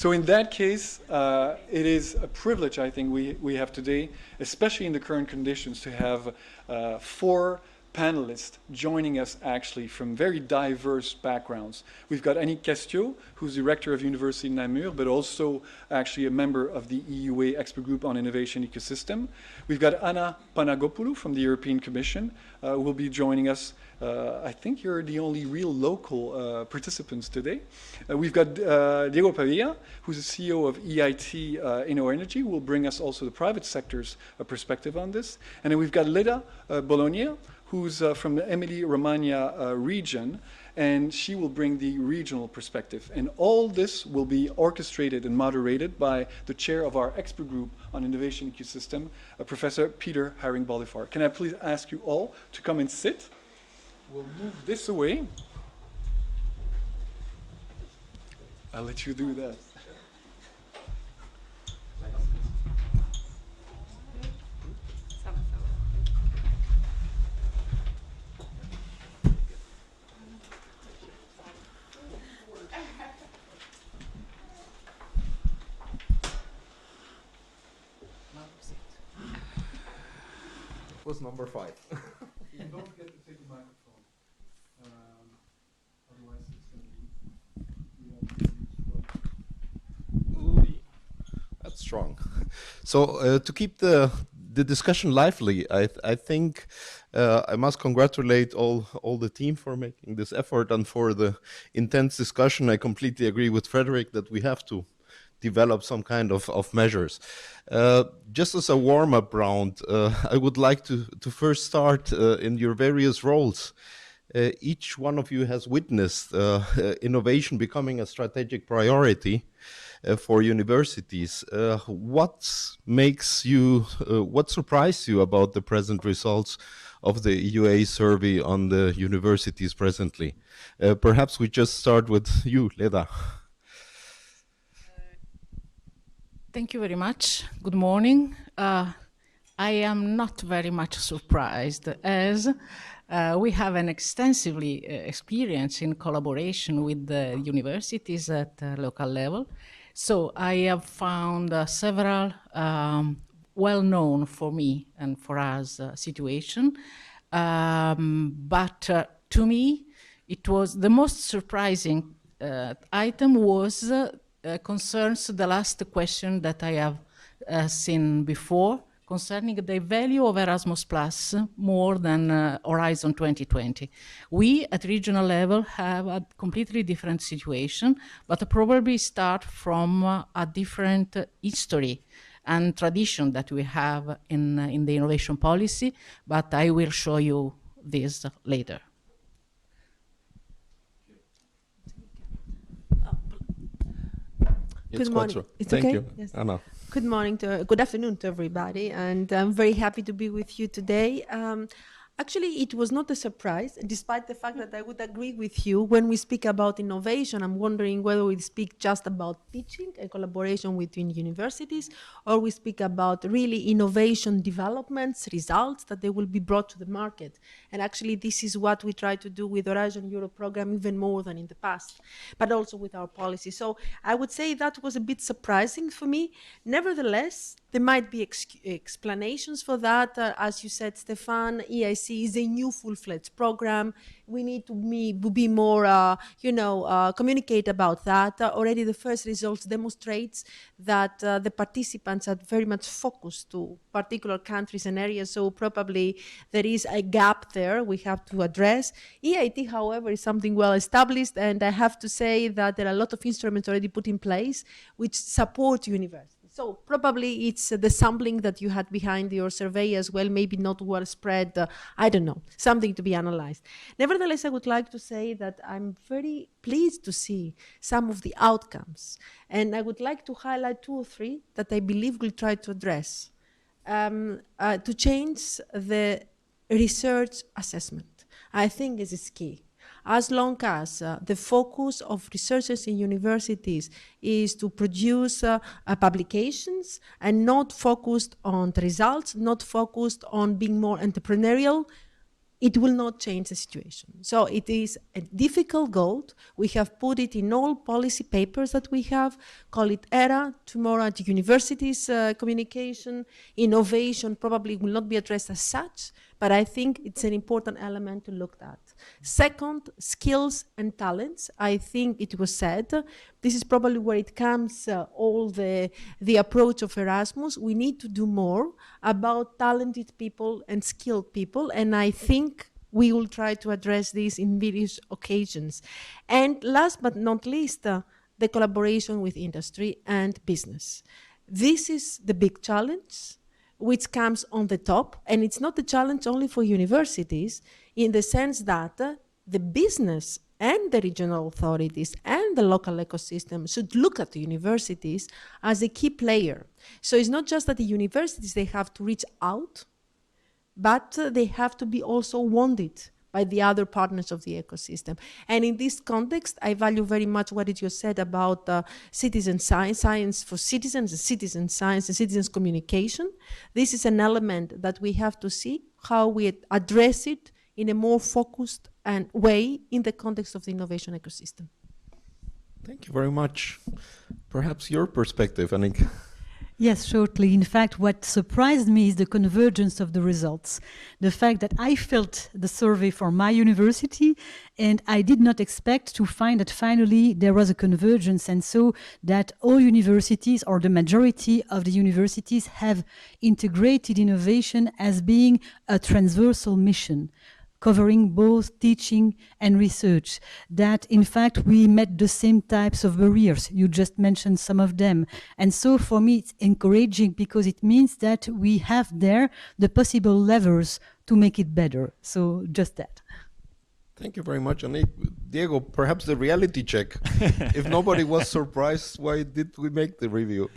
So in that case, it is a privilege, I think, we have today, especially in the current conditions, to have 4 panelists joining us actually from very diverse backgrounds. We've got Annick Castiaux, who's the Rector of University in Namur, but also actually a member of the EUA Expert Group on Innovation Ecosystem. We've got Panagopoulou from the European Commission, who will be joining us. I think you're the only real local participants today. We've got Diego Pavia, who's the CEO of EIT InnoEnergy, who will bring us also the private sector's perspective on this. And then we've got Leda Bologna, who's from the Emilia-Romagna region, and she will bring the regional perspective. And all this will be orchestrated and moderated by the chair of our expert group on innovation ecosystem, Professor Peter Haring Bolivar. Can I please ask you all to come and sit? We'll move this away. I'll let you do that. Was number 5. You don't get to take the microphone. Otherwise, it's going to be. That's strong. So to keep the discussion lively, I think I must congratulate all the team for making this effort and for the intense discussion. I completely agree with Frederick that we have to develop some kind of measures. Just as a warm-up round, I would like to first start in your various roles. Each one of you has witnessed innovation becoming a strategic priority for universities. What surprised you about the present results of the EUA survey on the universities presently? Perhaps we just start with you, Leda. Thank you very much. Good morning. I am not very much surprised, as we have an extensively experience in collaboration with the universities at local level. So I have found several well-known for me and for us situation. But to me, it was the most surprising item was concerns the last question that I have seen before concerning the value of Erasmus Plus more than Horizon 2020. We at regional level have a completely different situation, but probably start from a different history and tradition that we have in the innovation policy, but I will show you this later. Good morning. It's Thank okay? you, Yes. Anna. Good afternoon to everybody, and I'm very happy to be with you today. Actually, it was not a surprise, despite the fact that I would agree with you. When we speak about innovation, I'm wondering whether we speak just about teaching and collaboration between universities, or we speak about really innovation developments, results that they will be brought to the market. And actually, this is what we try to do with Horizon Europe program, even more than in the past, but also with our policy. So I would say that was a bit surprising for me. Nevertheless, there might be explanations for that. As you said, Stefan, EIC is a new full-fledged program. We need to be more, communicate about that. Already the first results demonstrates that the participants are very much focused to particular countries and areas, so probably there is a gap there we have to address. EIT, however, is something well established, and I have to say that there are a lot of instruments already put in place which support universities. So probably it's the sampling that you had behind your survey as well, maybe not well spread, I don't know, something to be analyzed. Nevertheless, I would like to say that I'm very pleased to see some of the outcomes. And I would like to highlight 2 or 3 that I believe we'll try to address. To change the research assessment, I think this is key. As long as the focus of researchers in universities is to produce publications and not focused on the results, not focused on being more entrepreneurial, it will not change the situation. So it is a difficult goal. We have put it in all policy papers that we have, call it ERA, tomorrow at universities, communication, innovation probably will not be addressed as such, but I think it's an important element to look at. Second, skills and talents. I think it was said, this is probably where it comes, all the approach of Erasmus. We need to do more about talented people and skilled people, and I think we will try to address this in various occasions. And last but not least, the collaboration with industry and business. This is the big challenge which comes on the top, and it's not a challenge only for universities, in the sense that the business and the regional authorities and the local ecosystem should look at the universities as a key player. So it's not just that the universities, they have to reach out, but they have to be also wanted by the other partners of the ecosystem. And in this context, I value very much what you said about citizen science, science for citizens, and citizen science and citizens communication. This is an element that we have to see how we address it in a more focused way in the context of the innovation ecosystem. Thank you very much. Perhaps your perspective, Annick. Yes, shortly. In fact, what surprised me is the convergence of the results. The fact that I filled the survey for my university, and I did not expect to find that finally there was a convergence, and so that all universities, or the majority of the universities, have integrated innovation as being a transversal mission, covering both teaching and research, that in fact we met the same types of barriers. You just mentioned some of them. And so for me it's encouraging, because it means that we have there the possible levers to make it better. So just that. Thank you very much, Annick. Diego, perhaps the reality check. If nobody was surprised, why did we make the review?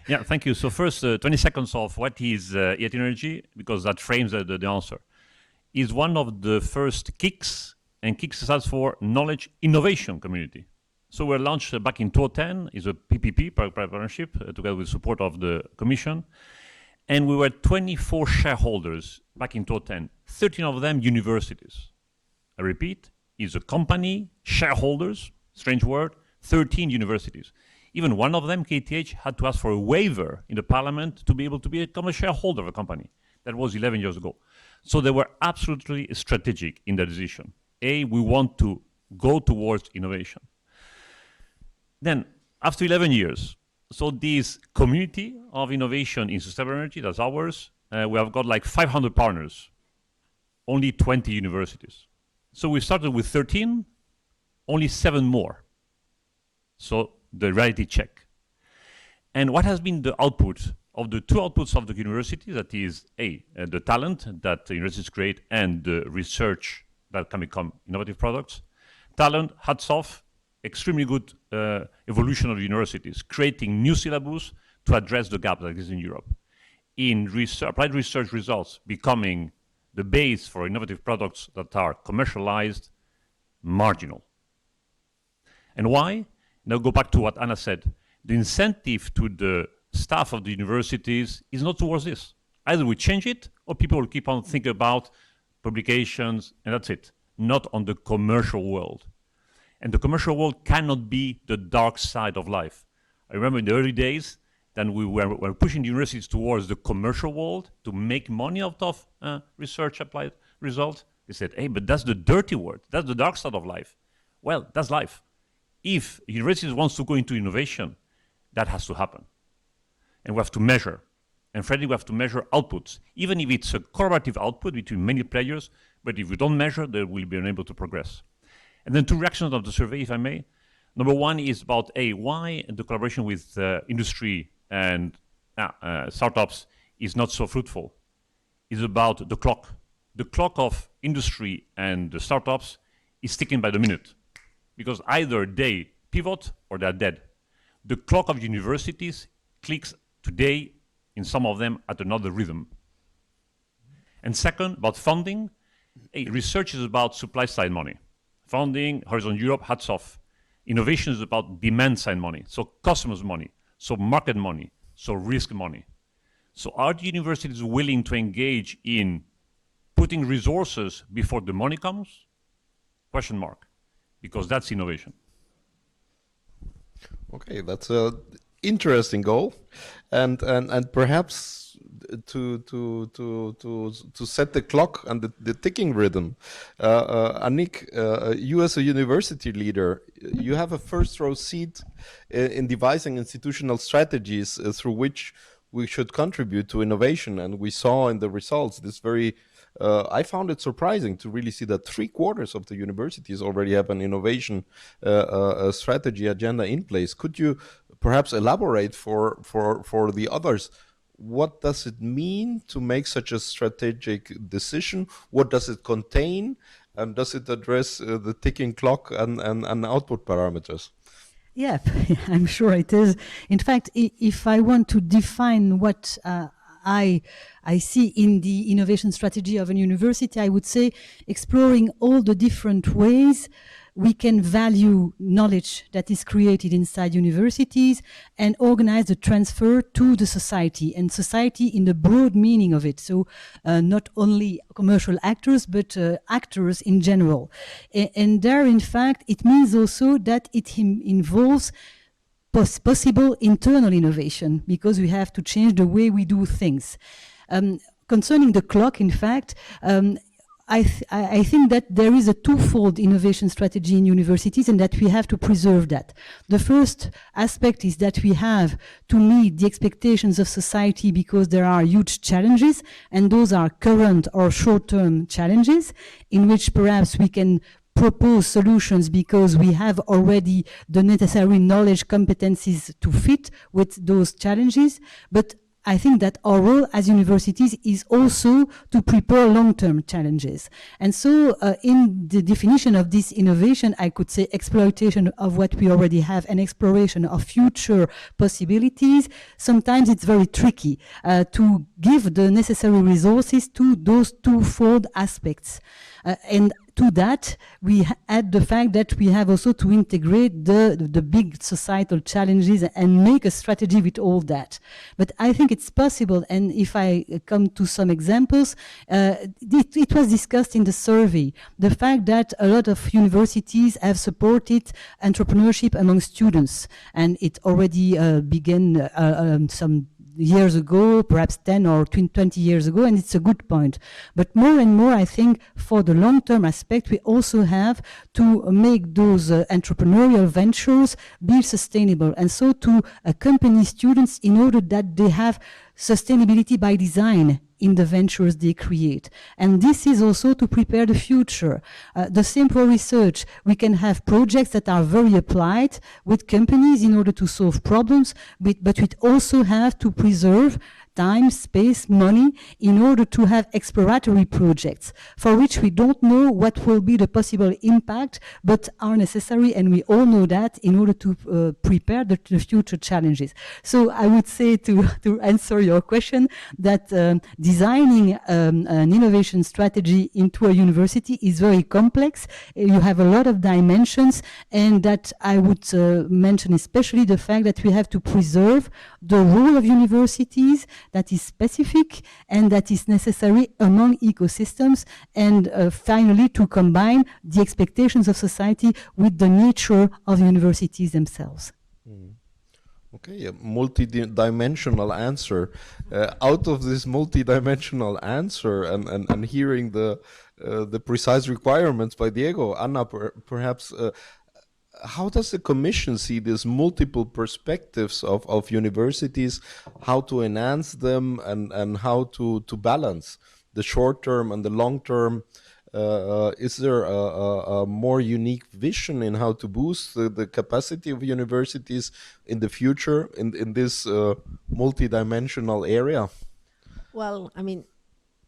Yeah, thank you. So first, 20 seconds of what is ET energy, because that frames the answer. Is one of the first KICs, and KICs stands for Knowledge Innovation Community. So we were launched back in 2010, is a PPP, private partnership, together with support of the Commission. And we were 24 shareholders back in 2010, 13 of them universities. I repeat, is a company, shareholders, strange word, 13 universities. Even one of them, KTH, had to ask for a waiver in the parliament to be able to become a shareholder of a company. That was 11 years ago. So they were absolutely strategic in their decision. We want to go towards innovation. Then, after 11 years, so this community of innovation in sustainable energy, that's ours, we have got like 500 partners, only 20 universities. So we started with 13, only 7 more. So the reality check. And what has been the output of the two outputs of the university, that is the talent that the universities create and the research that can become innovative products. Talent, hats off, extremely good evolution of universities, creating new syllabus to address the gap that exists in Europe. In applied research results becoming the base for innovative products that are commercialized, marginal. And why? Now go back to what Anna said. The incentive to the staff of the universities is not towards this. Either we change it, or people will keep on thinking about publications, and that's it. Not on the commercial world. And the commercial world cannot be the dark side of life. I remember in the early days, then we were pushing the universities towards the commercial world to make money out of research applied results. They said, but that's the dirty word. That's the dark side of life. Well, that's life. If universities wants to go into innovation, that has to happen. And we have to measure. And Freddy, we have to measure outputs, even if it's a collaborative output between many players, but if we don't measure, they will be unable to progress. And then 2 reactions of the survey, if I may. Number 1 is about, why the collaboration with industry and startups is not so fruitful. It's about the clock. The clock of industry and the startups is ticking by the minute, because either they pivot or they're dead. The clock of universities clicks today, in some of them, at another rhythm. And second, about funding. Research is about supply side money. Funding, Horizon Europe, hats off. Innovation is about demand side money, so customers' money, so market money, so risk money. So are the universities willing to engage in putting resources before the money comes? Question mark, because that's innovation. Okay, that's a interesting goal, and perhaps to set the clock and the ticking rhythm. Annick, you as a university leader, you have a first row seat in devising institutional strategies through which we should contribute to innovation, and we saw in the results this very. I found it surprising to really see that 3/4 of the universities already have an innovation strategy agenda in place. Could you perhaps elaborate for the others? What does it mean to make such a strategic decision? What does it contain? And does it address the ticking clock and output parameters? Yeah, I'm sure it is. In fact, if I want to define what I see in the innovation strategy of a university, I would say exploring all the different ways we can value knowledge that is created inside universities and organize the transfer to the society, and society in the broad meaning of it. So not only commercial actors, but actors in general. And there, in fact, it means also that it involves possible internal innovation, because we have to change the way we do things. Concerning the clock, in fact, I think that there is a twofold innovation strategy in universities, and that we have to preserve that. The first aspect is that we have to meet the expectations of society, because there are huge challenges, and those are current or short-term challenges in which perhaps we can propose solutions because we have already the necessary knowledge, competencies to fit with those challenges. But I think that our role as universities is also to prepare long-term challenges. And so in the definition of this innovation, I could say exploitation of what we already have and exploration of future possibilities. Sometimes it's very tricky to give the necessary resources to those twofold aspects. And to that, we add the fact that we have also to integrate the big societal challenges and make a strategy with all that. But I think it's possible, and if I come to some examples, it was discussed in the survey, the fact that a lot of universities have supported entrepreneurship among students, and it already began some years ago, perhaps 10 or 20 years ago, and it's a good point. But more and more, I think, for the long-term aspect, we also have to make those entrepreneurial ventures be sustainable, and so to accompany students in order that they have sustainability by design in the ventures they create. And this is also to prepare the future. The same for research. We can have projects that are very applied with companies in order to solve problems, but we also have to preserve time, space, money in order to have exploratory projects for which we don't know what will be the possible impact, but are necessary, and we all know that, in order to prepare the future challenges. So I would say, to answer your question, that designing an innovation strategy into a university is very complex. You have a lot of dimensions, and that I would mention especially the fact that we have to preserve the role of universities that is specific and that is necessary among ecosystems, and finally to combine the expectations of society with the nature of universities themselves. Okay, a multi-dimensional answer. Out of this multi-dimensional answer and hearing the precise requirements by Diego, Anna, perhaps how does the Commission see these multiple perspectives of universities, how to enhance them, and how to balance the short term and the long term? Is there a more unique vision in how to boost the capacity of universities in the future in this multidimensional area? Well, I mean,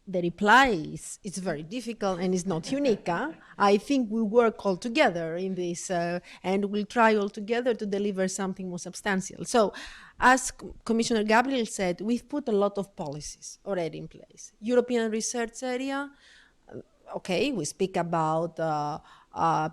the reply is it's very difficult and it's not unique. I think we work all together in this and we'll try all together to deliver something more substantial. So, as Commissioner Gabriel said, we've put a lot of policies already in place. European research area, okay, we speak about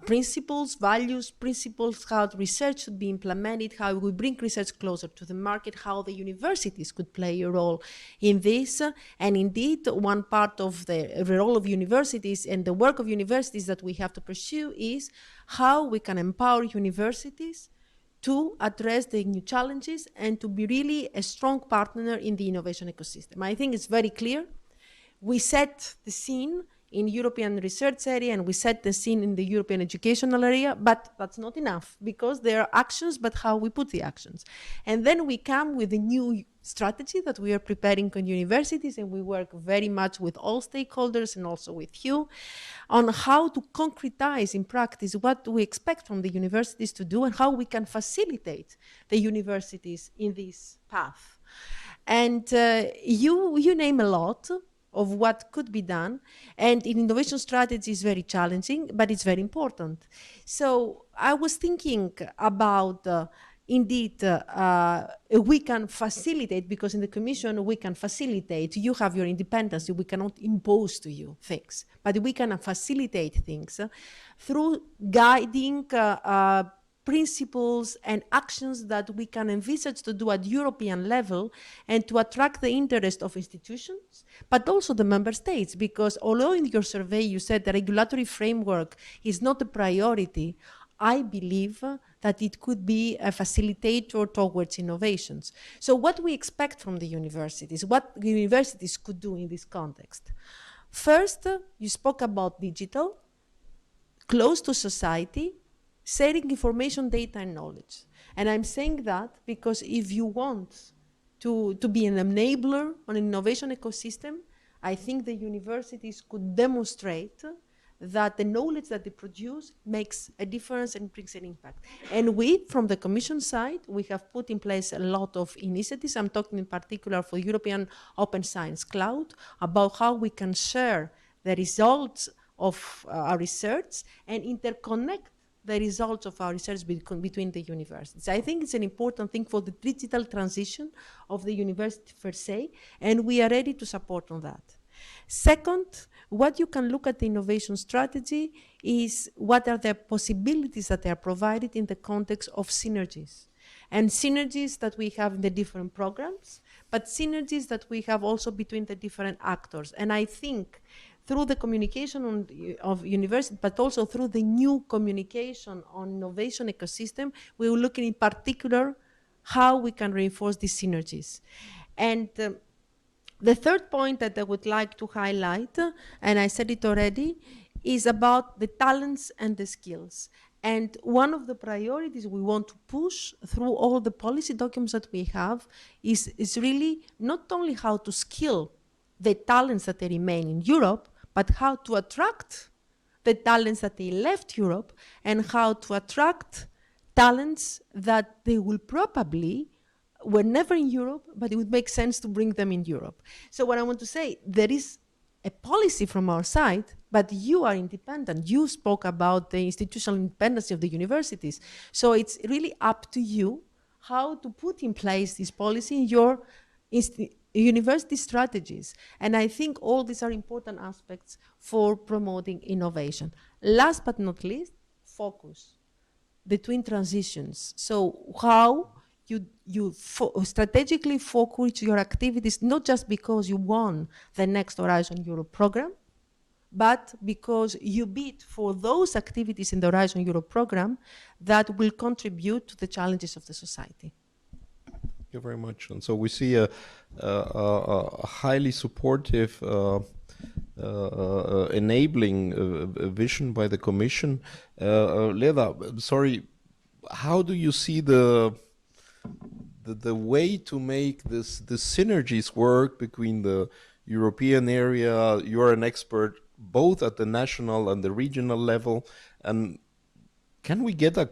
principles, values, principles, how research should be implemented, how we bring research closer to the market, how the universities could play a role in this. And indeed, one part of the role of universities and the work of universities that we have to pursue is how we can empower universities to address the new challenges and to be really a strong partner in the innovation ecosystem. I think it's very clear. We set the scene in European research area and we set the scene in the European educational area, but that's not enough because there are actions, but how we put the actions. And then we come with a new strategy that we are preparing on universities, and we work very much with all stakeholders and also with you on how to concretize in practice what we expect from the universities to do and how we can facilitate the universities in this path. And you name a lot of what could be done, and innovation strategy is very challenging, but it's very important. So I was thinking about indeed we can facilitate, because in the Commission we can facilitate. You have your independence, we cannot impose to you things, but we can facilitate things through guiding principles and actions that we can envisage to do at European level and to attract the interest of institutions, but also the member states, because although in your survey you said the regulatory framework is not a priority, I believe that it could be a facilitator towards innovations. So what we expect from the universities, what the universities could do in this context. First, you spoke about digital, close to society, sharing information, data, and knowledge. And I'm saying that because if you want to be an enabler on an innovation ecosystem, I think the universities could demonstrate that the knowledge that they produce makes a difference and brings an impact. And we, from the Commission side, we have put in place a lot of initiatives. I'm talking in particular for European Open Science Cloud, about how we can share the results of our research and interconnect the results of our research between the universities. I think it's an important thing for the digital transition of the university per se, and we are ready to support on that. Second, what you can look at the innovation strategy is what are the possibilities that are provided in the context of synergies. And synergies that we have in the different programs, but synergies that we have also between the different actors. And I think through the communication of university, but also through the new communication on innovation ecosystem, we will look in particular how we can reinforce these synergies. And the third point that I would like to highlight, and I said it already, is about the talents and the skills. And one of the priorities we want to push through all the policy documents that we have is really not only how to skill the talents that they remain in Europe, but how to attract the talents that they left Europe and how to attract talents that they will probably were never in Europe, but it would make sense to bring them in Europe. So what I want to say, there is a policy from our side, but you are independent. You spoke about the institutional independence of the universities. So it's really up to you how to put in place this policy in your university strategies. And I think all these are important aspects for promoting innovation. Last but not least, focus between transitions. So how you strategically focus your activities, not just because you won the next Horizon Europe program, but because you bid for those activities in the Horizon Europe program that will contribute to the challenges of the society. Thank you very much. And so we see a highly supportive, enabling vision by the Commission. Leda, sorry, how do you see the way to make the synergies work between the European area? You're an expert both at the national and the regional level, and can we get at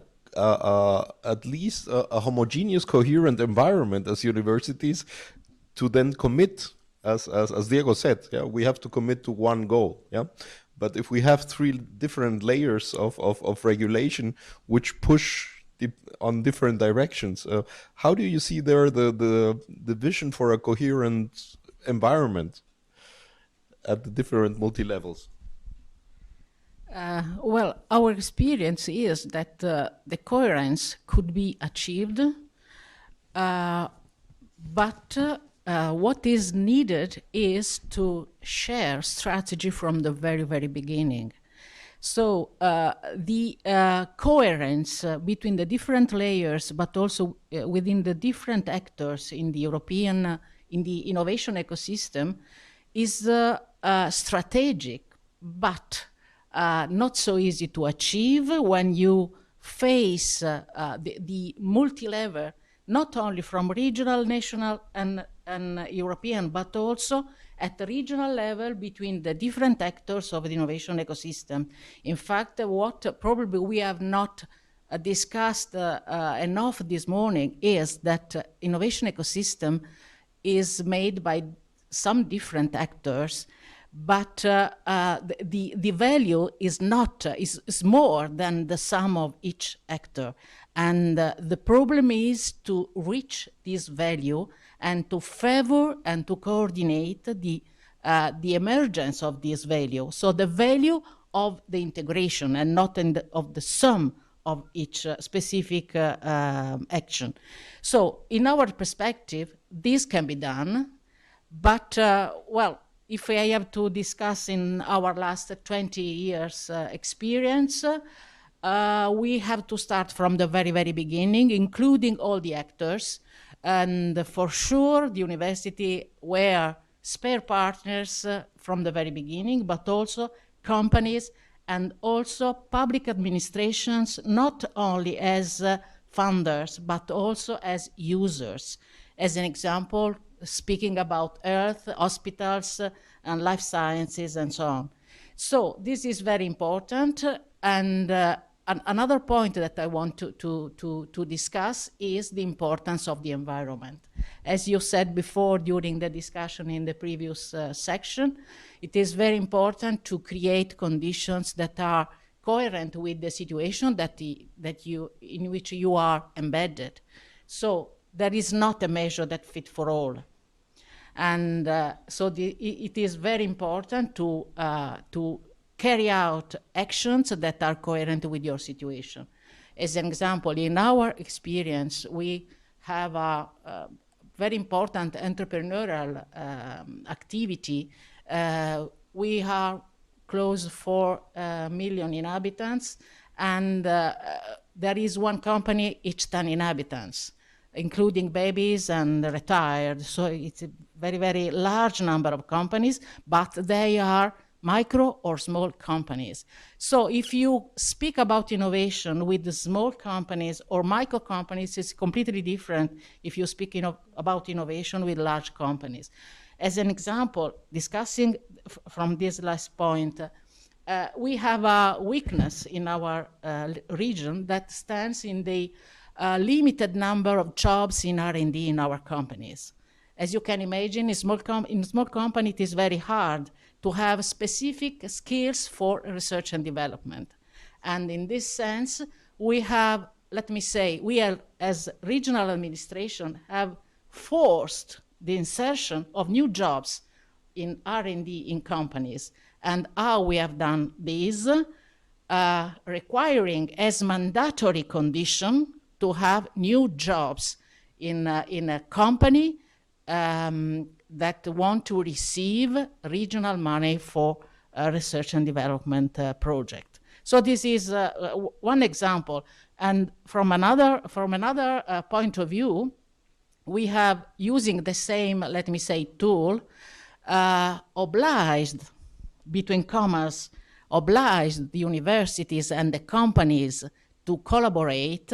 least a homogeneous, coherent environment as universities to then commit, as Diego said, yeah, we have to commit to one goal, yeah. But if we have three different layers of regulation which push on different directions, how do you see there the vision for a coherent environment at the different multi-levels? Well, our experience is that the coherence could be achieved, but what is needed is to share strategy from the very, very beginning. So the coherence between the different layers, but also within the different actors in the European, in the innovation ecosystem, is strategic, but not so easy to achieve when you face the multi-level, not only from regional, national, and European, but also at the regional level between the different actors of the innovation ecosystem. In fact, what probably we have not discussed enough this morning is that innovation ecosystem is made by some different actors, but the value is not is more than the sum of each actor, and the problem is to reach this value and to favor and to coordinate the emergence of this value. So the value of the integration and not of the sum of each specific action. So in our perspective, this can be done, but well, if I have to discuss in our last 20 years experience, we have to start from the very, very beginning, including all the actors. And for sure, the university were spare partners from the very beginning, but also companies and also public administrations, not only as funders, but also as users. As an example, speaking about Earth, hospitals, and life sciences, and so on. So this is very important. And another point that I want to discuss is the importance of the environment. As you said before during the discussion in the previous section, it is very important to create conditions that are coherent with the situation in which you are embedded. So there is not a measure that fits for all. And so it is very important to carry out actions that are coherent with your situation. As an example, in our experience, we have a very important entrepreneurial activity. We are close to 4 million inhabitants, and there is one company each 10 inhabitants, including babies and retired. So it's a very, very large number of companies, but they are micro or small companies. So if you speak about innovation with the small companies or micro companies, it's completely different if you speak about innovation with large companies. As an example, discussing from this last point, we have a weakness in our region that stands in the limited number of jobs in R&D in our companies. As you can imagine, in a small company, it is very hard to have specific skills for research and development. And in this sense, we have, let me say, we are, as regional administration, have forced the insertion of new jobs in R&D in companies. And how we have done this, requiring as mandatory condition to have new jobs in a company that want to receive regional money for a research and development project. So this is one example. And from another point of view, we have, using the same, let me say, tool, obliged, between commas, obliged the universities and the companies to collaborate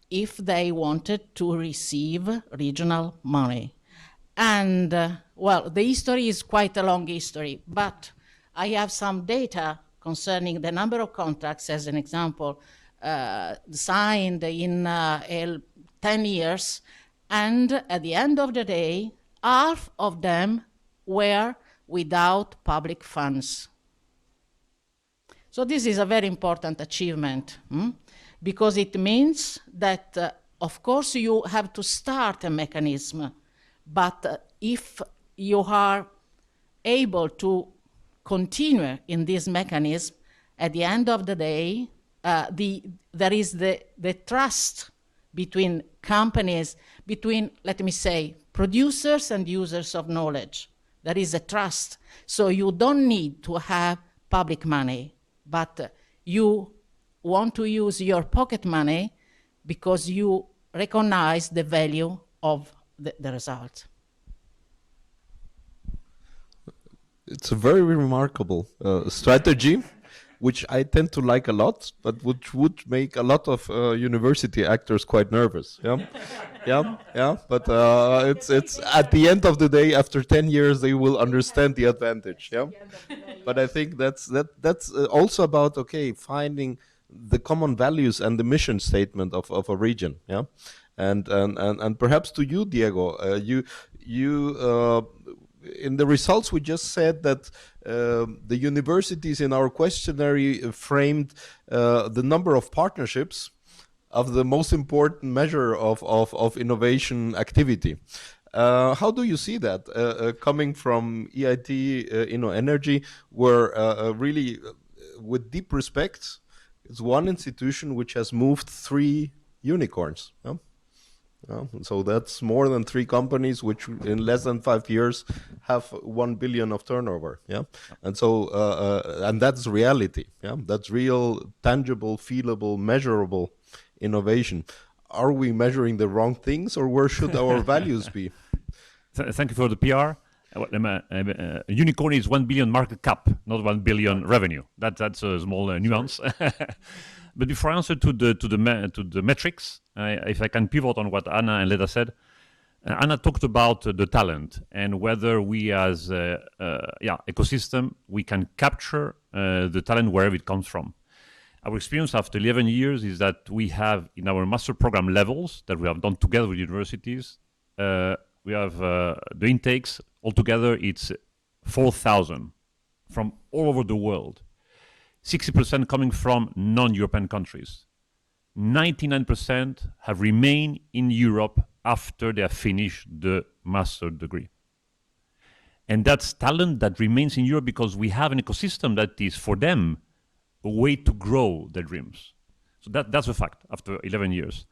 if they wanted to receive regional money. And, well, the history is quite a long history, but I have some data concerning the number of contracts, as an example, signed in 10 years, and at the end of the day, half of them were without public funds. So this is a very important achievement, because it means that, of course, you have to start a mechanism, but if you are able to continue in this mechanism at the end of the day, there is the trust between companies, between, let me say, producers and users of knowledge. There is a trust. So you don't need to have public money, but you want to use your pocket money because you recognize the value of the result. It's a very remarkable strategy, which I tend to like a lot, but which would make a lot of university actors quite nervous. Yeah, yeah. But it's at the end of the day, after 10 years, they will understand the advantage. Yeah, but I think that's also about finding the common values and the mission statement of a region. Yeah, and perhaps to you, Diego, in the results we just said that the universities in our questionnaire framed the number of partnerships of the most important measure of innovation activity. How do you see that coming from EIT Energy, where really with deep respect, it's one institution which has moved 3 unicorns. Yeah? So that's more than 3 companies which in less than 5 years have 1 billion of turnover. Yeah, and so and that's reality. Yeah, that's real, tangible, feelable, measurable innovation. Are we measuring the wrong things, or where should our values be? Thank you for the PR. A unicorn is 1 billion market cap, not 1 billion revenue. That's a small nuance. But before I answer to the metrics, if I can pivot on what Anna and Leda said, Anna talked about the talent and whether we as ecosystem, we can capture the talent wherever it comes from. Our experience after 11 years is that we have in our master program levels that we have done together with universities, we have the intakes altogether, it's 4,000 from all over the world. 60% coming from non-European countries. 99% have remained in Europe after they have finished the master degree. And that's talent that remains in Europe because we have an ecosystem that is, for them, a way to grow their dreams. So that's a fact after 11 years.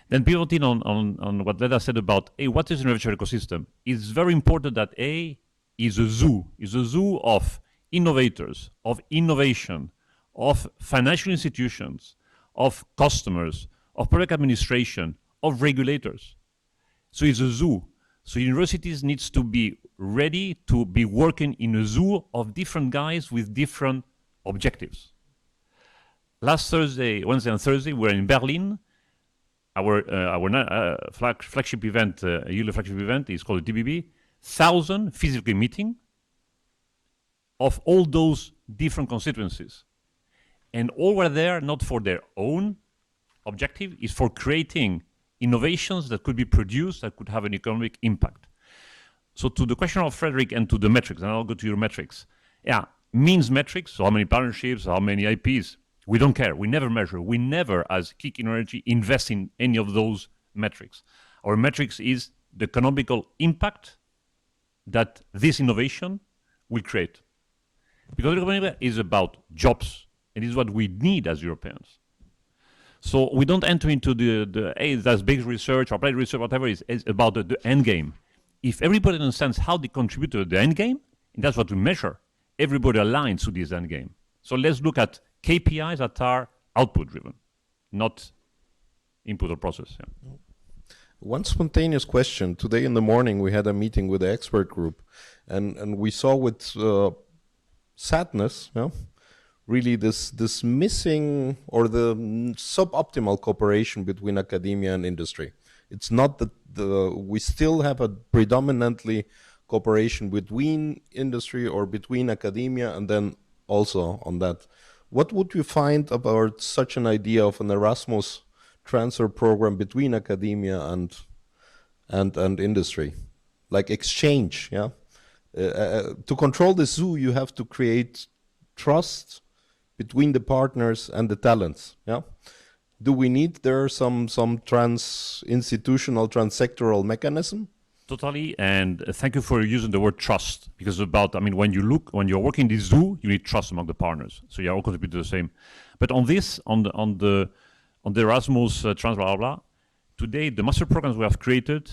Then pivoting on what Leda said about, what is an innovation ecosystem? It's very important that is a zoo of innovators, of innovation, of financial institutions, of customers, of public administration, of regulators. So it's a zoo. So universities needs to be ready to be working in a zoo of different guys with different objectives. Last Thursday, Wednesday and Thursday, we were in Berlin. Our flagship event, EUA flagship event, is called the TBB. 1,000 physical meeting of all those different constituencies. And all were there not for their own objective, is for creating innovations that could be produced that could have an economic impact. So to the question of Frederick and to the metrics, and I'll go to your metrics. Means metrics, so how many partnerships, how many IPs, we don't care. We never measure. We never, as Kick Energy, invest in any of those metrics. Our metrics is the economical impact that this innovation will create. Because it is about jobs. It is what we need as Europeans. So we don't enter into that's big research or applied research, whatever it is. It's about the end game. If everybody understands how they contribute to the end game, and that's what we measure, everybody aligns to this end game. So let's look at KPIs that are output-driven, not input or process. Yeah. One spontaneous question. Today in the morning, we had a meeting with the expert group, and we saw with sadness, really this missing or the suboptimal cooperation between academia and industry. It's not that we still have a predominantly cooperation between industry or between academia, and then also on that. What would you find about such an idea of an Erasmus transfer program between academia and industry, like exchange? To control the zoo, you have to create trust between the partners and the talents. Do we need there some trans-institutional, trans-sectoral mechanism Totally, and thank you for using the word trust, because when you're working in this zoo, you need trust among the partners, so you all contribute to the same. But on the Erasmus trans blah, blah, blah, today the master programs we have created,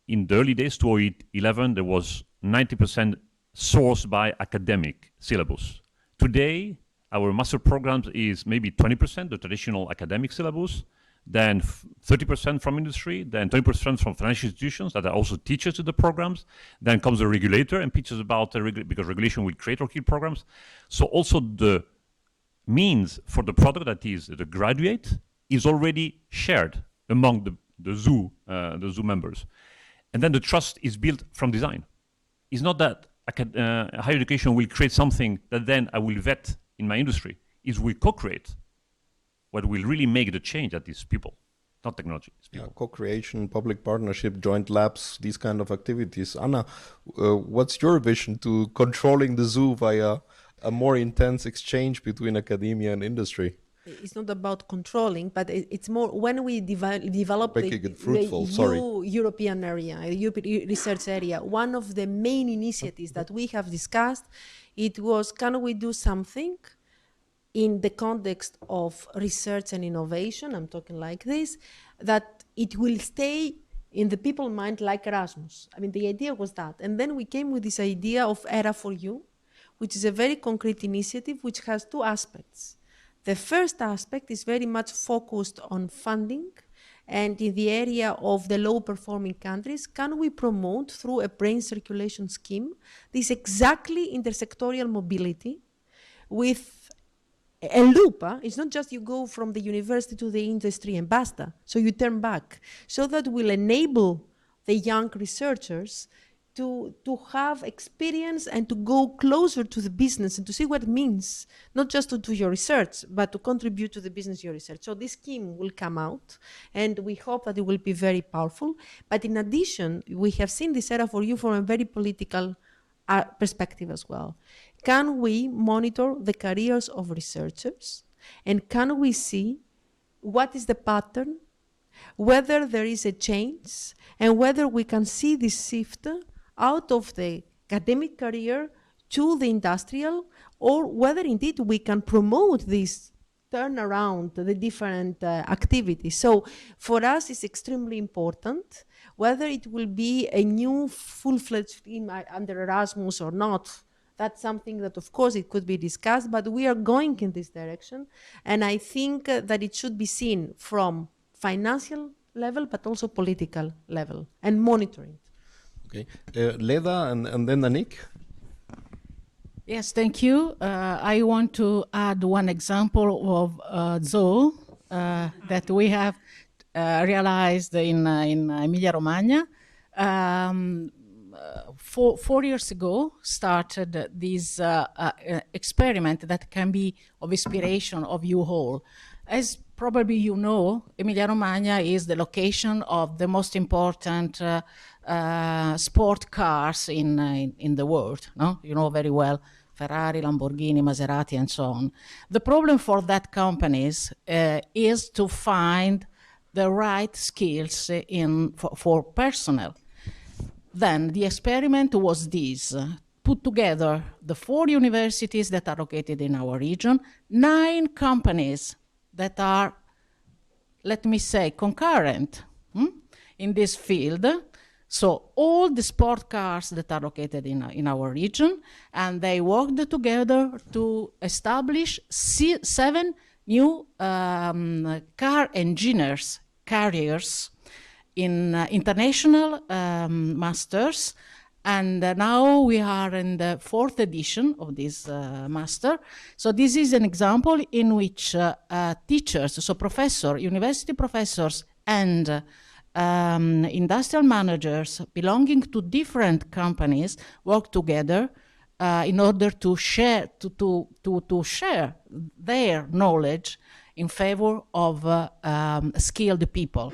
in the early days, 2011, there was 90% sourced by academic syllabus. Today, our master programs is maybe 20%, the traditional academic syllabus, then 30% from industry, then 20% from financial institutions that are also teachers to the programs. Then comes the regulator and teaches about because regulation will create or kill programs. So also the means for the product, that is the graduate, is already shared among the zoo members. And then the trust is built from design. It's not that higher education will create something that then I will vet in my industry. It's we co-create what will really make the change that is people, not technology. It's people. Yeah, co-creation, public partnership, joint labs, these kind of activities. Anna, what's your vision to controlling the zoo via a more intense exchange between academia and industry? It's not about controlling, but it's more when we develop the European area, European research area. One of the main initiatives that we have discussed, it was, can we do something in the context of research and innovation, I'm talking like this, that it will stay in the people's mind like Erasmus. I mean, the idea was that. And then we came with this idea of ERA4U, which is a very concrete initiative which has two aspects. The first aspect is very much focused on funding, and in the area of the low-performing countries, can we promote through a brain circulation scheme this exactly intersectorial mobility with a loop? It's not just you go from the university to the industry and basta, so you turn back. So that will enable the young researchers to have experience and to go closer to the business and to see what it means, not just to do your research, but to contribute to the business you research. So this scheme will come out, and we hope that it will be very powerful. But in addition, we have seen this ERA4U from a very political perspective as well. Can we monitor the careers of researchers, and can we see what is the pattern, whether there is a change, and whether we can see this shift out of the academic career to the industrial, or whether indeed we can promote this turnaround, the different activities. So for us, it's extremely important whether it will be a new full-fledged scheme under Erasmus or not. That's something that, of course, it could be discussed, but we are going in this direction. And I think that it should be seen from financial level, but also political level, and monitoring. Okay, Leda and then Annick. Yes, thank you. I want to add one example of zoo that we have realized in Emilia-Romagna. 4 years ago, started this experiment that can be of inspiration of you all. As probably you know, Emilia-Romagna is the location of the most important sport cars in the world. No? You know very well, Ferrari, Lamborghini, Maserati, and so on. The problem for that companies is to find the right skills for personnel. Then the experiment was this: put together the 4 universities that are located in our region, 9 companies that are, let me say, concurrent in this field. So all the sport cars that are located in our region, and they worked together to establish 7 new car engineers, carriers, in international masters. And now we are in the 4th edition of this master. So this is an example in which teachers, so university professors and industrial managers belonging to different companies work together in order to share share their knowledge in favor of skilled people.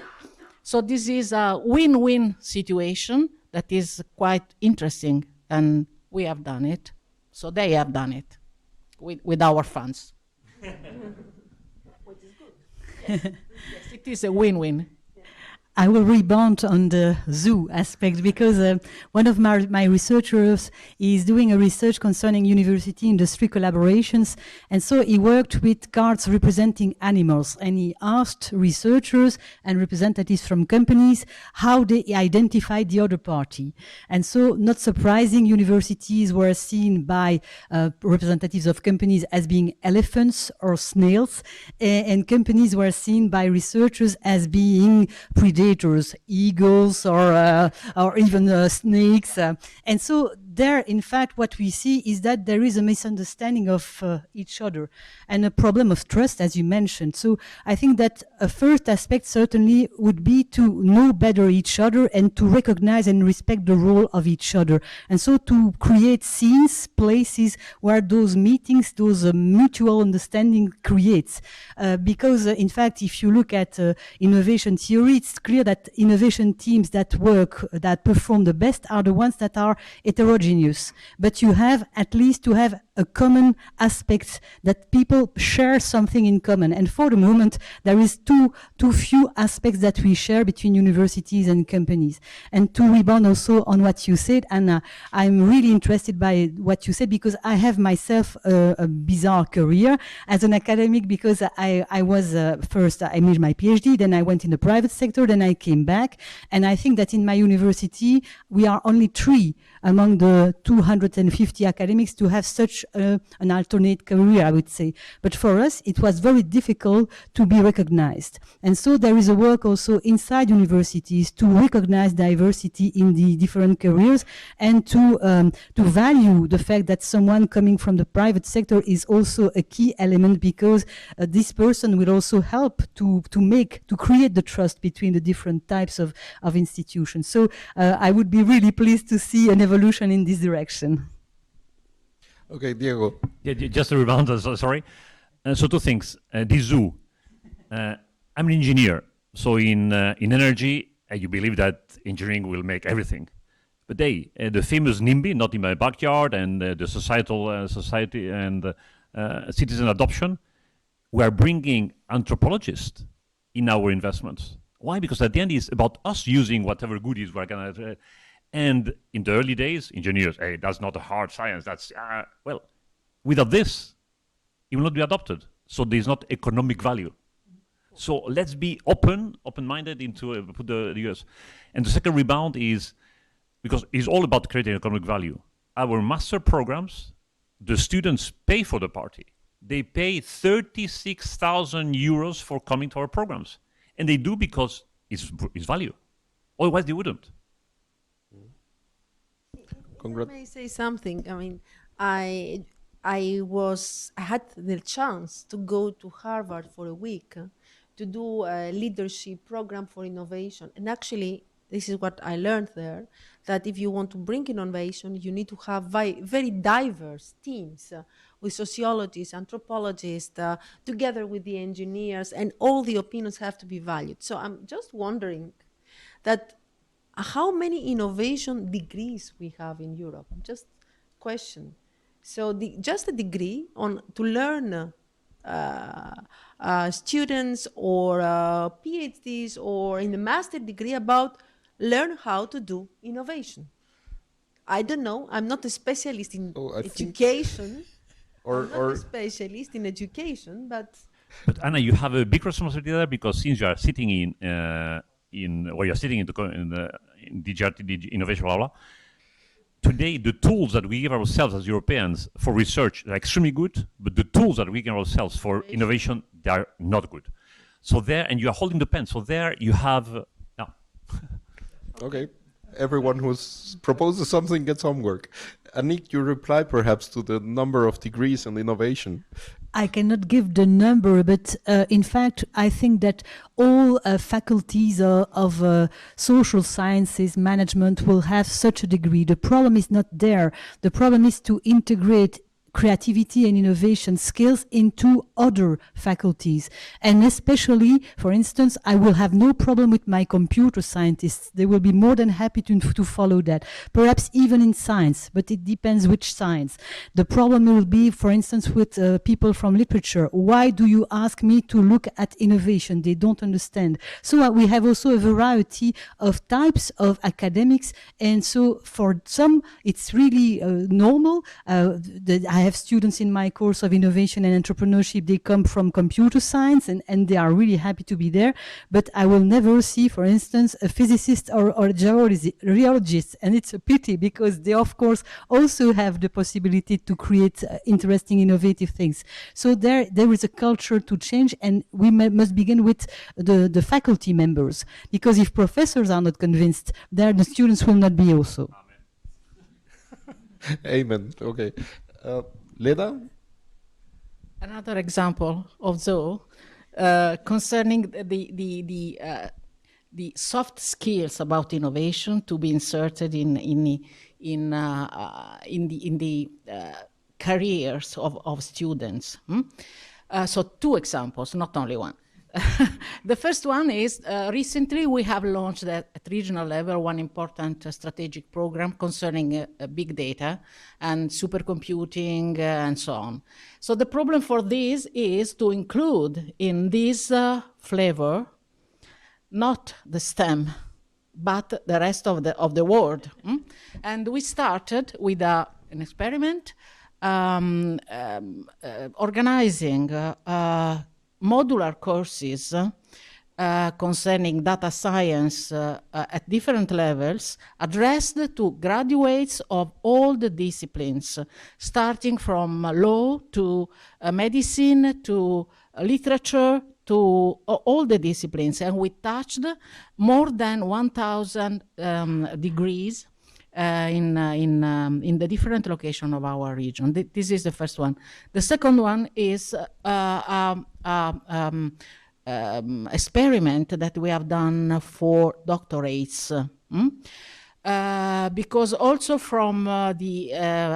So this is a win-win situation that is quite interesting, and we have done it. So they have done it with our funds. Which is good. Yes, it is a win-win. I will rebound on the zoo aspect because one of my researchers is doing a research concerning university-industry collaborations, and so he worked with cards representing animals, and he asked researchers and representatives from companies how they identified the other party. And so, not surprising, universities were seen by representatives of companies as being elephants or snails, and companies were seen by researchers as being predators, eagles, or even snakes. And so there, in fact, what we see is that there is a misunderstanding of each other and a problem of trust, as you mentioned. So I think that a first aspect certainly would be to know better each other and to recognize and respect the role of each other. And so to create scenes, places where those meetings, those mutual understanding creates. Because in fact, if you look at innovation theory, it's clear that innovation teams that work, that perform the best are the ones that are heterogeneous. But you have at least to have a common aspect, that people share something in common. And for the moment, there is too few aspects that we share between universities and companies. And to rebound also on what you said, Anna, I'm really interested by what you said because I have myself a bizarre career as an academic, because I was first, I made my PhD, then I went in the private sector, then I came back. And I think that in my university, we are only 3 among the 250 academics to have such an alternate career, I would say. But for us, it was very difficult to be recognized. And so there is a work also inside universities to recognize diversity in the different careers and to value the fact that someone coming from the private sector is also a key element, because this person will also help to create the trust between the different types of institutions. So I would be really pleased to see an evolution in this direction. Okay, Diego. Yeah, just a rebound, sorry. So 2 things. The zoo. I'm an engineer. So in energy, you believe that engineering will make everything. But the famous NIMBY, not in my backyard, and the society and citizen adoption, we are bringing anthropologists in our investments. Why? Because at the end, it's about us using whatever goodies we're going to... And in the early days, engineers, hey, that's not a hard science. That's, well, without this, it will not be adopted. So there's not economic value. So let's be open-minded into put the US. And the second rebound is, because it's all about creating economic value. Our master programs, the students pay for the party. They pay 36,000 euros for coming to our programs. And they do because it's value. Otherwise, they wouldn't. If I may say something, I mean, I had the chance to go to Harvard for a week to do a leadership program for innovation. And actually, this is what I learned there, that if you want to bring innovation, you need to have very diverse teams with sociologists, anthropologists, together with the engineers, and all the opinions have to be valued. So I'm just wondering that how many innovation degrees we have in Europe? Just question. So just a degree to learn students or PhDs or in a master degree about learn how to do innovation. I don't know. I'm not a specialist in education. I'm not a specialist in education, but Anna, you have a big responsibility there, because since you are sitting in DGRT, innovation, blah, blah, today the tools that we give ourselves as Europeans for research are extremely good, but the tools that we give ourselves for innovation, they are not good. So there, and you are holding the pen, so there you have... Okay. Everyone who proposes something gets homework. Annick, you reply perhaps to the number of degrees in innovation. I cannot give the number, but in fact, I think that all faculties of social sciences, management will have such a degree. The problem is not there. The problem is to integrate creativity and innovation skills into other faculties. And especially, for instance, I will have no problem with my computer scientists. They will be more than happy to follow that. Perhaps even in science, but it depends which science. The problem will be, for instance, with people from literature. Why do you ask me to look at innovation? They don't understand. So we have also a variety of types of academics, and so for some it's really normal. I have students in my course of innovation and entrepreneurship. They come from computer science and they are really happy to be there, but I will never see, for instance, a physicist or a geologist, and it's a pity because they of course also have the possibility to create interesting innovative things. So there is a culture to change, and we must begin with the faculty members, because if professors are not convinced, then the students will not be also. Amen. Okay. Leda? Another example of concerning the soft skills about innovation to be inserted in the careers of students. So 2 examples, not only one. The first one is recently we have launched at regional level one important strategic program concerning big data and supercomputing and so on. So the problem for this is to include in this flavor not the STEM, but the rest of the world. And we started with an experiment organizing modular courses concerning data science at different levels, addressed to graduates of all the disciplines, starting from law to medicine to literature to all the disciplines. And we touched more than 1,000 degrees in the different location of our region. This is the first one. The second one is experiment that we have done for doctorates. Because also from the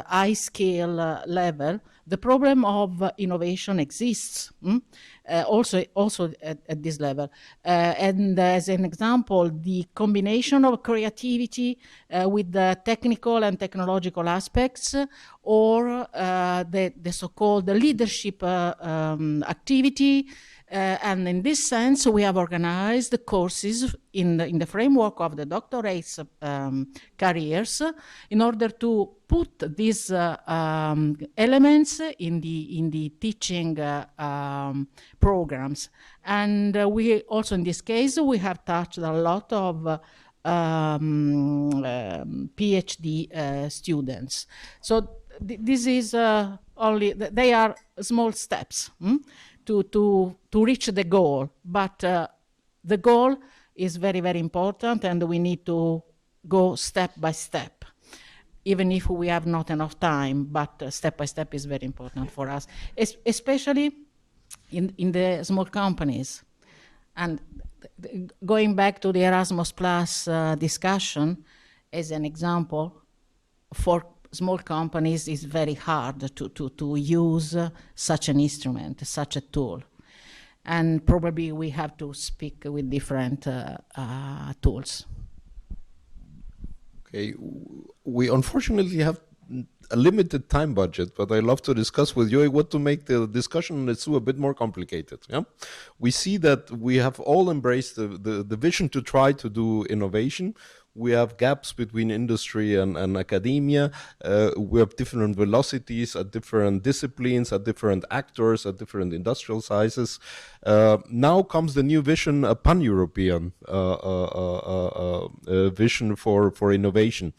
high scale level, the problem of innovation exists. Also at this level. And as an example, the combination of creativity with the technical and technological aspects, or the so-called leadership activity. And in this sense, we have organized the courses in the framework of the doctorate careers in order to put these elements in the teaching programs. And we also, in this case, we have touched a lot of PhD students. So this is only, they are small steps. To reach the goal, but the goal is very, very important, and we need to go step by step, even if we have not enough time, but step by step is very important for us, especially in the small companies. And going back to the Erasmus Plus discussion, as an example, for small companies it's very hard to use such an instrument, such a tool. And probably we have to speak with different tools. Okay, we unfortunately have a limited time budget, but I love to discuss with you what to make the discussion on ETSU a bit more complicated. Yeah, we see that we have all embraced the vision to try to do innovation. We have gaps between industry and academia. We have different velocities at different disciplines, at different actors, at different industrial sizes. Now comes the new vision, a pan-European vision for innovation.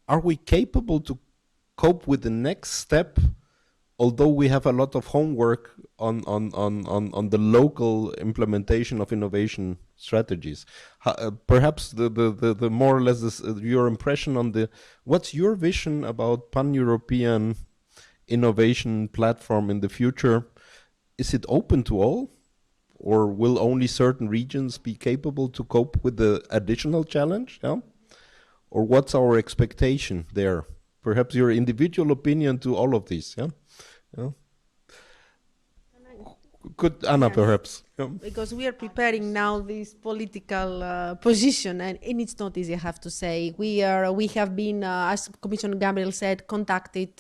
Are we capable to cope with the next step, although we have a lot of homework on the local implementation of innovation strategies? Perhaps the more or less your impression on what's your vision about pan-European innovation platform in the future? Is it open to all, or will only certain regions be capable to cope with the additional challenge? Yeah? Or what's our expectation there? perhaps your individual opinion to all of these. Yeah, yeah. Could Anna Yes. perhaps? Yeah. Because we are preparing now this political position, and it's not easy, I have to say. We have been, as Commissioner Gabriel said, contacted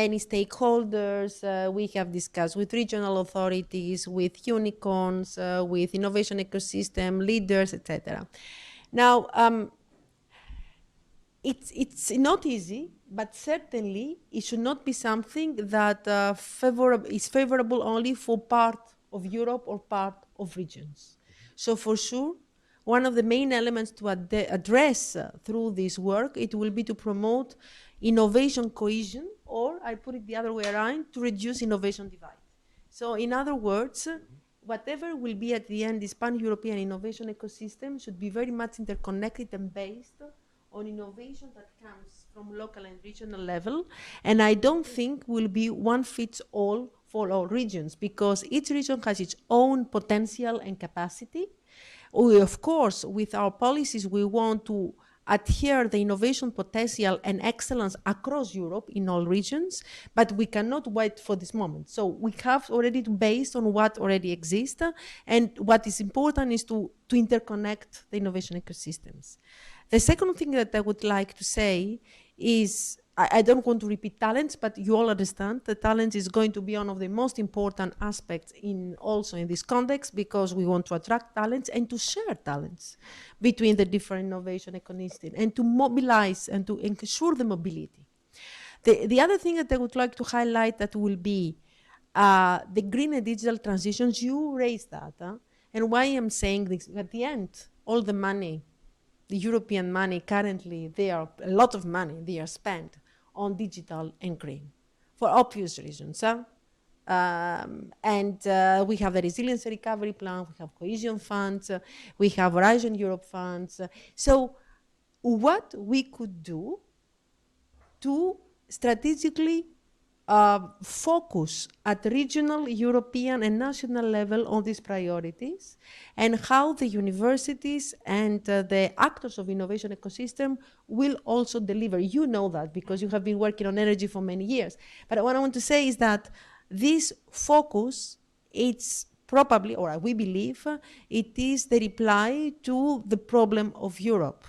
many stakeholders. We have discussed with regional authorities, with unicorns, with innovation ecosystem leaders, etc. Now, it's not easy, but certainly it should not be something that is favorable only for part of Europe or part of regions. So for sure, one of the main elements to address through this work, it will be to promote innovation cohesion, or I put it the other way around, to reduce innovation divide. So in other words, whatever will be at the end this pan-European innovation ecosystem should be very much interconnected and based on innovation that comes from local and regional level. And I don't think will be one fits all for all regions, because each region has its own potential and capacity. We, of course, with our policies, we want to adhere the innovation potential and excellence across Europe in all regions, but we cannot wait for this moment. So we have already to based on what already exists, and what is important is to interconnect the innovation ecosystems. The second thing that I would like to say is, I don't want to repeat talents, but you all understand that talent is going to be one of the most important aspects also in this context, because we want to attract talents and to share talents between the different innovation ecosystems and to mobilize and to ensure the mobility. The other thing that I would like to highlight that will be the green and digital transitions. You raised that, and why I'm saying this, at the end, all the money, the European money currently, a lot of money, they are spent on digital and green, for obvious reasons. We have the Resilience and Recovery Plan, we have cohesion funds, we have Horizon Europe funds. So what we could do to strategically focus at regional, European, and national level on these priorities, and how the universities and the actors of innovation ecosystem will also deliver. You know that because you have been working on energy for many years. But what I want to say is that this focus, it's probably, or we believe, it is the reply to the problem of Europe.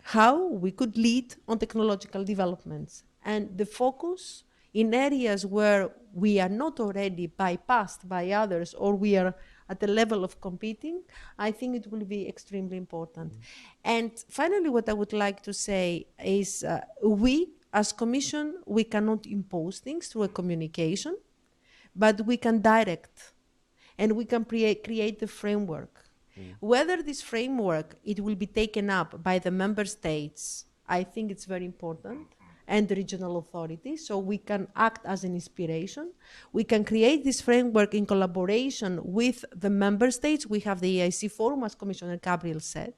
How we could lead on technological developments. And the focus in areas where we are not already bypassed by others, or we are at the level of competing, I think it will be extremely important. And finally, what I would like to say is we, as Commission, we cannot impose things through a communication, but we can direct, and we can create the framework. Whether this framework, it will be taken up by the member states, I think it's very important, and the regional authorities, so we can act as an inspiration. We can create this framework in collaboration with the member states. We have the EIC forum, as Commissioner Gabriel said.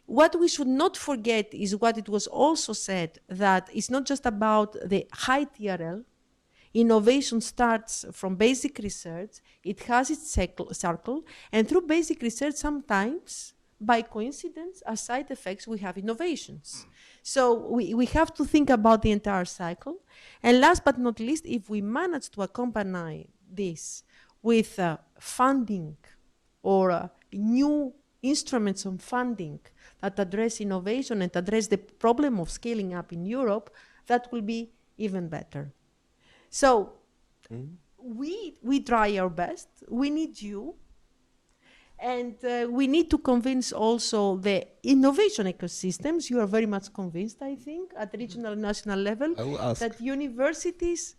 What we should not forget is what it was also said, that it's not just about the high TRL. Innovation starts from basic research. It has its circle, and through basic research, sometimes, by coincidence, as side effects, we have innovations. So we have to think about the entire cycle. And last but not least, if we manage to accompany this with funding or new instruments of funding that address innovation and address the problem of scaling up in Europe, that will be even better. So we try our best. We need you. And we need to convince also the innovation ecosystems. You are very much convinced, I think, at the regional and national level, that universities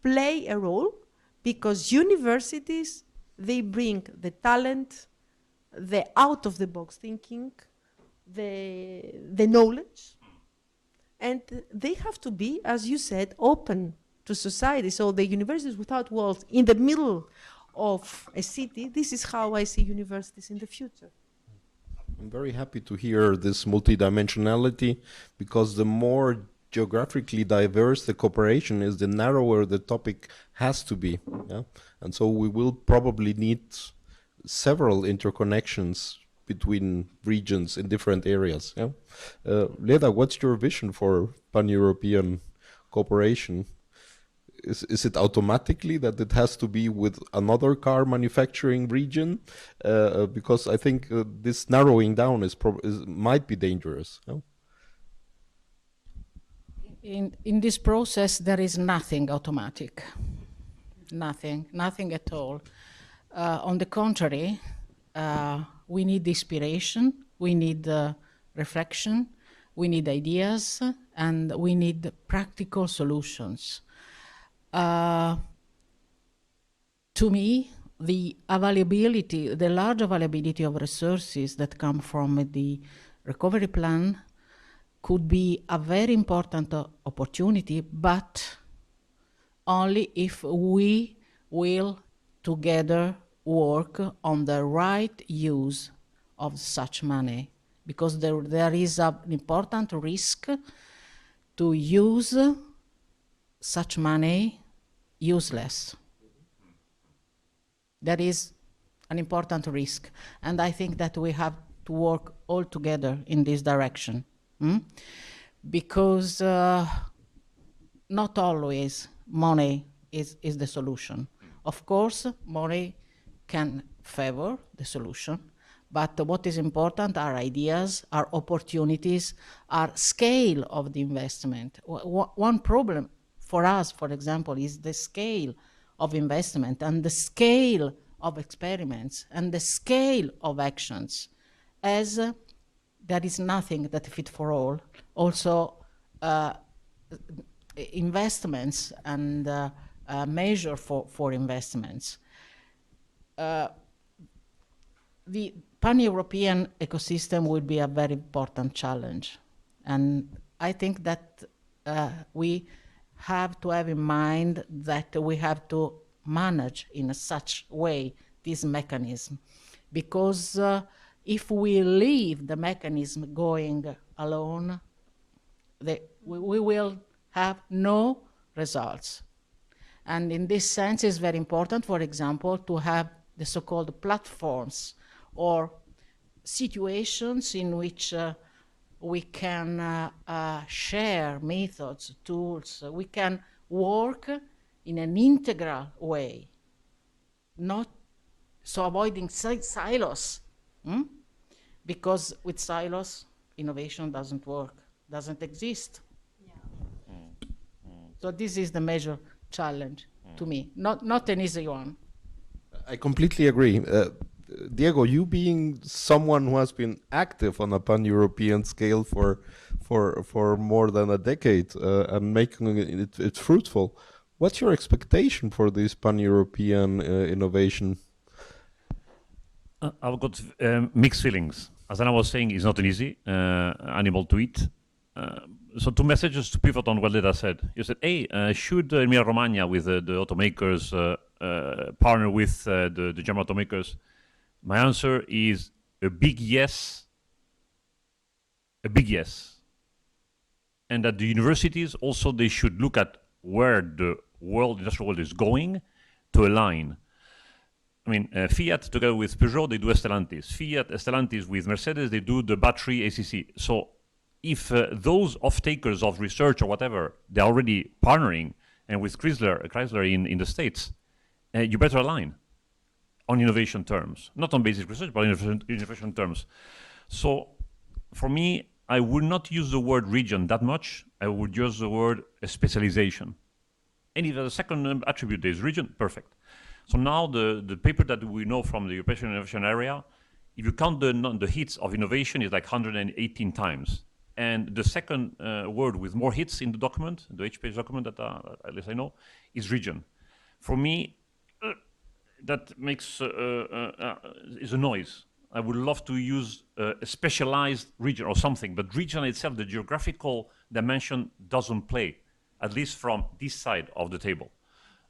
play a role, because universities, they bring the talent, the out-of-the-box thinking, the knowledge, and they have to be, as you said, open to society. So the universities without walls in the middle of a city, this is how I see universities in the future. I'm very happy to hear this multidimensionality, because the more geographically diverse the cooperation is, the narrower the topic has to be. Yeah? And so we will probably need several interconnections between regions in different areas. Yeah? Leda, what's your vision for pan-European cooperation? Is it automatically that it has to be with another car manufacturing region? Because I think this narrowing down might be dangerous. No? In this process, there is nothing automatic. Nothing at all. On the contrary, we need inspiration, we need reflection, we need ideas, and we need practical solutions. To me, the large availability of resources that come from the recovery plan could be a very important opportunity, but only if we will together work on the right use of such money, because there is an important risk to use such money useless. There is an important risk, and I think that we have to work all together in this direction, because not always money is the solution. Of course, money can favor the solution, but what is important are ideas, are opportunities, are scale of the investment. One problem for us, for example, is the scale of investment and the scale of experiments and the scale of actions, as there is nothing that fit for all. Also, investments and measure for investments. The pan-European ecosystem will be a very important challenge. And I think that we have to have in mind that we have to manage in such way this mechanism. Because if we leave the mechanism going alone, we will have no results. And in this sense, it's very important, for example, to have the so-called platforms or situations in which we can share methods, tools. We can work in an integral way, not so avoiding silos, because with silos, innovation doesn't work, doesn't exist. Yeah. So this is the major challenge to me, not an easy one. I completely agree. Diego, you being someone who has been active on a pan-European scale for more than a decade and making it fruitful, what's your expectation for this pan-European innovation? I've got mixed feelings. As Anna was saying, it's not an easy animal to eat. So two messages to pivot on what Leda said. You said, hey, should Emilia-Romagna with the automakers partner with the German automakers? My answer is a big yes, and that the universities also, they should look at where the industrial world is going to align. I mean, Fiat together with Peugeot, they do Stellantis. Stellantis with Mercedes, they do the battery ACC. So if those off-takers of research or whatever, they're already partnering, and with Chrysler in the States, you better align on innovation terms, not on basic research, but innovation terms. So for me, I would not use the word region that much. I would use the word specialization. And if the second attribute is region, perfect. So now the paper that we know from the European Innovation Area, if you count the hits of innovation, is like 118 times. And the second word with more hits in the document, the H-page document that at least I know, is region. For me, that makes is a noise. I would love to use a specialized region or something, but region itself, the geographical dimension doesn't play, at least from this side of the table.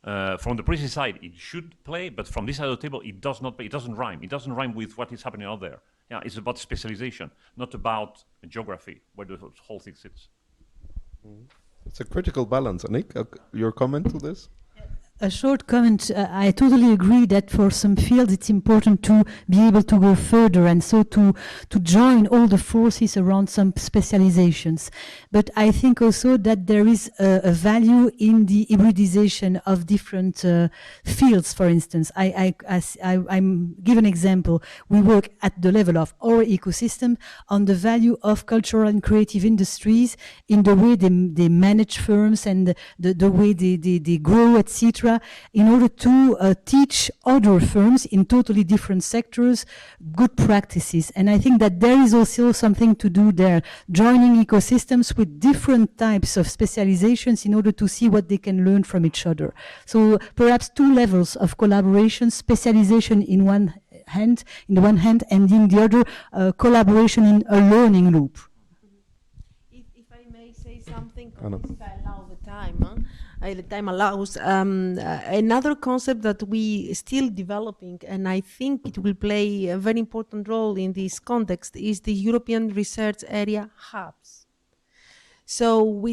From the policy side, it should play, but from this side of the table, it does not play. It doesn't rhyme. It doesn't rhyme with what is happening out there. Yeah, it's about specialization, not about geography, where the whole thing sits. It's a critical balance. Annick, your comment to this? A short comment. I totally agree that for some fields it's important to be able to go further and so to join all the forces around some specializations. But I think also that there is a value in the hybridization of different fields. For instance, I'm give an example. We work at the level of our ecosystem on the value of cultural and creative industries in the way they manage firms and the way they grow, etc., in order to teach other firms in totally different sectors good practices. And I think that there is also something to do there, joining ecosystems with different types of specializations in order to see what they can learn from each other. So perhaps two levels of collaboration, specialization in one hand, and in the other, collaboration in a learning loop. If I may say something, if I allow the time, the time allows, another concept that we still developing, and I think it will play a very important role in this context, is the European Research Area hubs. So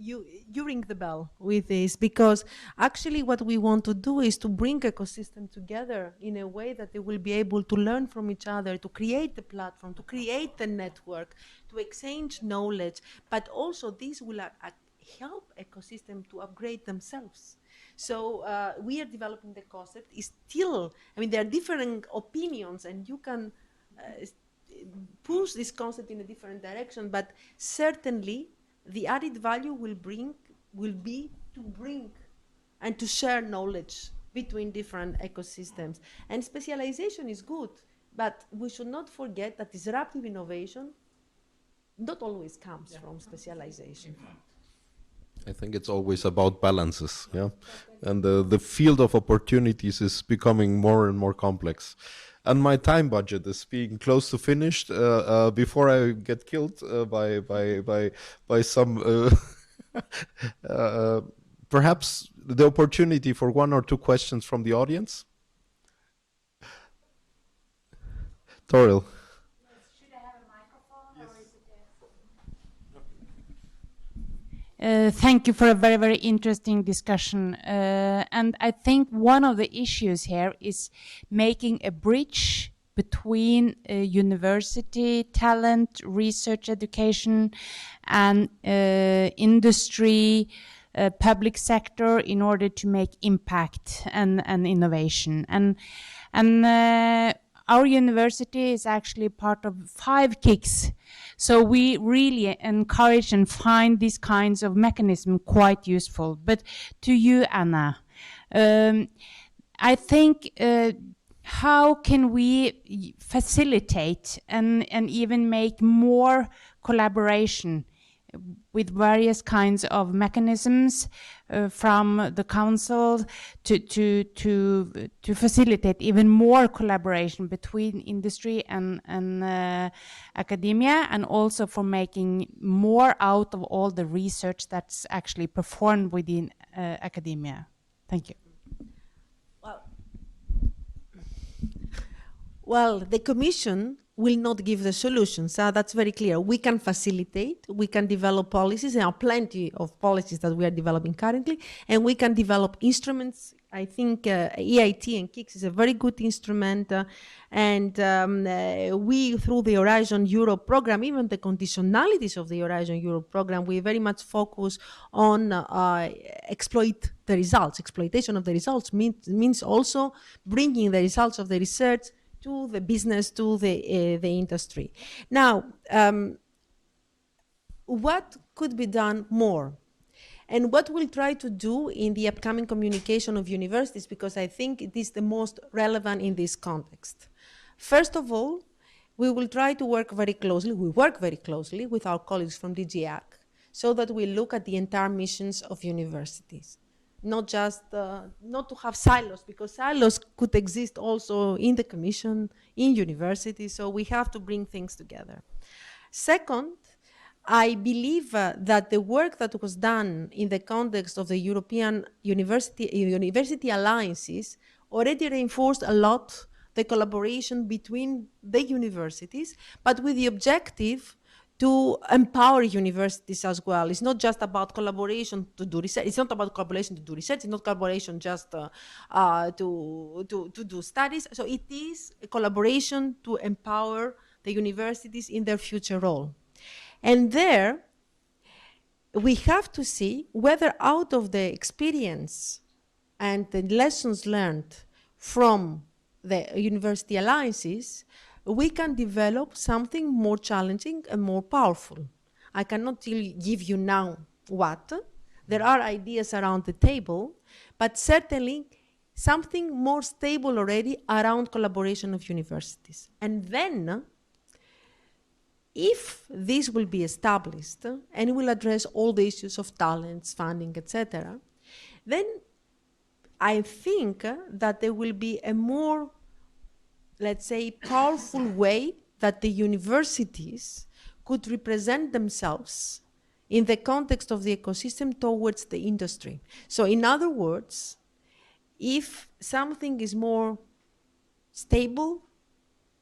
you ring the bell with this, because actually what we want to do is to bring ecosystem together in a way that they will be able to learn from each other, to create the platform, to create the network, to exchange knowledge, but also this will help ecosystem to upgrade themselves. So we are developing the concept. Is still, I mean, there are different opinions, and you can push this concept in a different direction, but certainly the added value will be to bring and to share knowledge between different ecosystems. And specialization is good, but we should not forget that disruptive innovation not always comes from specialization. I think it's always about balances, yeah, and the field of opportunities is becoming more and more complex. And my time budget is being close to finished before I get killed by some. Perhaps the opportunity for one or two questions from the audience. Toril. Should I have a microphone, or is it Thank you for a very, very interesting discussion. And I think one of the issues here is making a bridge between university, talent, research education, and industry, public sector in order to make impact and innovation. And our university is actually part of 5 KICs. So we really encourage and find these kinds of mechanisms quite useful. But to you, Anna, I think how can we facilitate and even make more collaboration with various kinds of mechanisms from the council to facilitate even more collaboration between industry and academia, and also for making more out of all the research that's actually performed within academia. Thank you. Well, the Commission will not give the solutions. That's very clear. We can facilitate, we can develop policies. There are plenty of policies that we are developing currently, and we can develop instruments. I think EIT and KICS is a very good instrument, and we, through the Horizon Europe program, even the conditionalities of the Horizon Europe program, we very much focus on exploitation of the results means also bringing the results of the research to the business, to the industry. Now, what could be done more? And what we'll try to do in the upcoming communication of universities, because I think it is the most relevant in this context. First of all, we will try to work very closely, with our colleagues from DG AC, so that we look at the entire missions of universities. Not just, not to have silos, because silos could exist also in the Commission, in universities, so we have to bring things together. Second, I believe that the work that was done in the context of the European University Alliances already reinforced a lot the collaboration between the universities, but with the objective to empower universities as well. It's not just about collaboration to do research. It's not about collaboration to do research. It's not collaboration just to do studies. So it is a collaboration to empower the universities in their future role. And there, we have to see whether out of the experience and the lessons learned from the university alliances, we can develop something more challenging and more powerful. I cannot give you now what. There are ideas around the table, but certainly something more stable already around collaboration of universities. And then, if this will be established and will address all the issues of talents, funding, etc., then I think that there will be a more, let's say, powerful way that the universities could represent themselves in the context of the ecosystem towards the industry. So in other words, if something is more stable,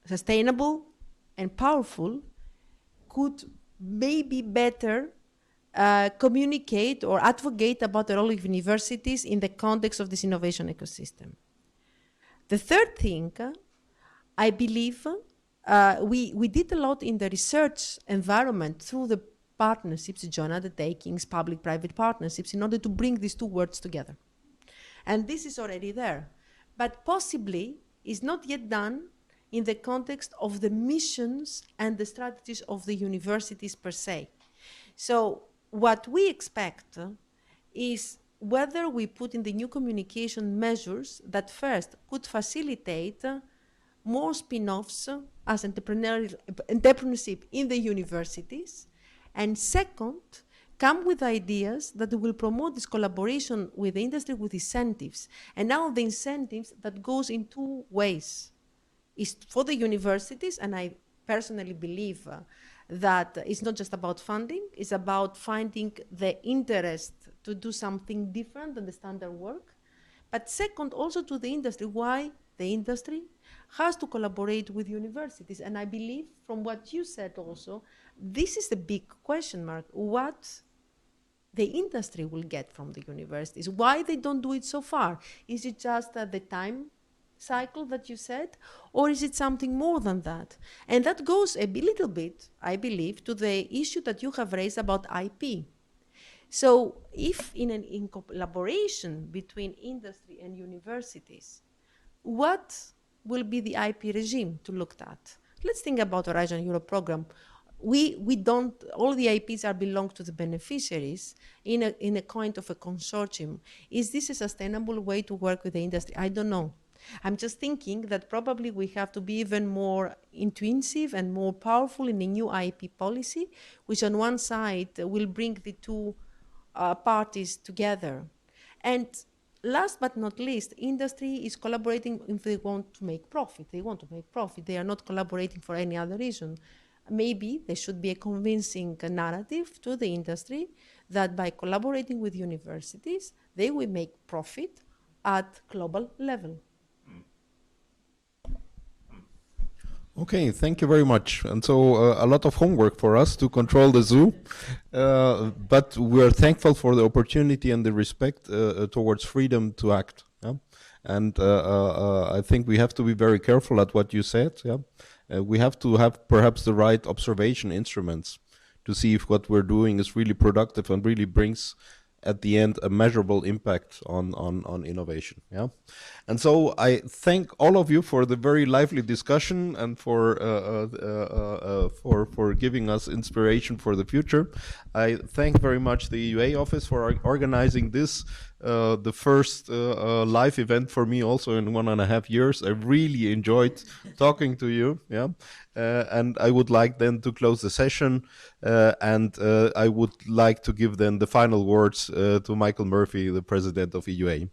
sustainable, and powerful, could maybe better communicate or advocate about the role of universities in the context of this innovation ecosystem. The third thing, I believe, we did a lot in the research environment through the partnerships, joint undertakings, public-private partnerships, in order to bring these two words together. And this is already there, but possibly is not yet done in the context of the missions and the strategies of the universities per se. So what we expect is whether we put in the new communication measures that first could facilitate more spin-offs as entrepreneurship in the universities, and second, come with ideas that will promote this collaboration with the industry with incentives. And now the incentives that goes in two ways. Is for the universities, and I personally believe that it's not just about funding, it's about finding the interest to do something different than the standard work. But second, also to the industry, why the industry has to collaborate with universities. And I believe from what you said also, this is the big question mark, what the industry will get from the universities, why they don't do it so far. Is it just the time cycle that you said, or is it something more than that? And that goes a little bit, I believe, to the issue that you have raised about IP. So if in collaboration between industry and universities, what will be the IP regime to look at? Let's think about Horizon Europe program. We don't, all the IPs are belong to the beneficiaries in a kind of a consortium. Is this a sustainable way to work with the industry? I don't know. I'm just thinking that probably we have to be even more intuitive and more powerful in a new IP policy, which on one side will bring the two parties together. And last but not least, industry is collaborating if they want to make profit. They want to make profit. They are not collaborating for any other reason. Maybe there should be a convincing narrative to the industry that by collaborating with universities, they will make profit at global level. Okay, thank you very much. And so a lot of homework for us to control the zoo, but we're thankful for the opportunity and the respect towards freedom to act. Yeah? And I think we have to be very careful at what you said. Yeah? We have to have perhaps the right observation instruments to see if what we're doing is really productive and really brings at the end a measurable impact on innovation. Yeah, and so I thank all of you for the very lively discussion and for giving us inspiration for the future. I thank very much the EUA office for organizing this, the first live event for me also in 1.5 years. I really enjoyed talking to you. Yeah, and I would like then to close the session, and I would like to give then the final words to Michael Murphy, the president of EUA.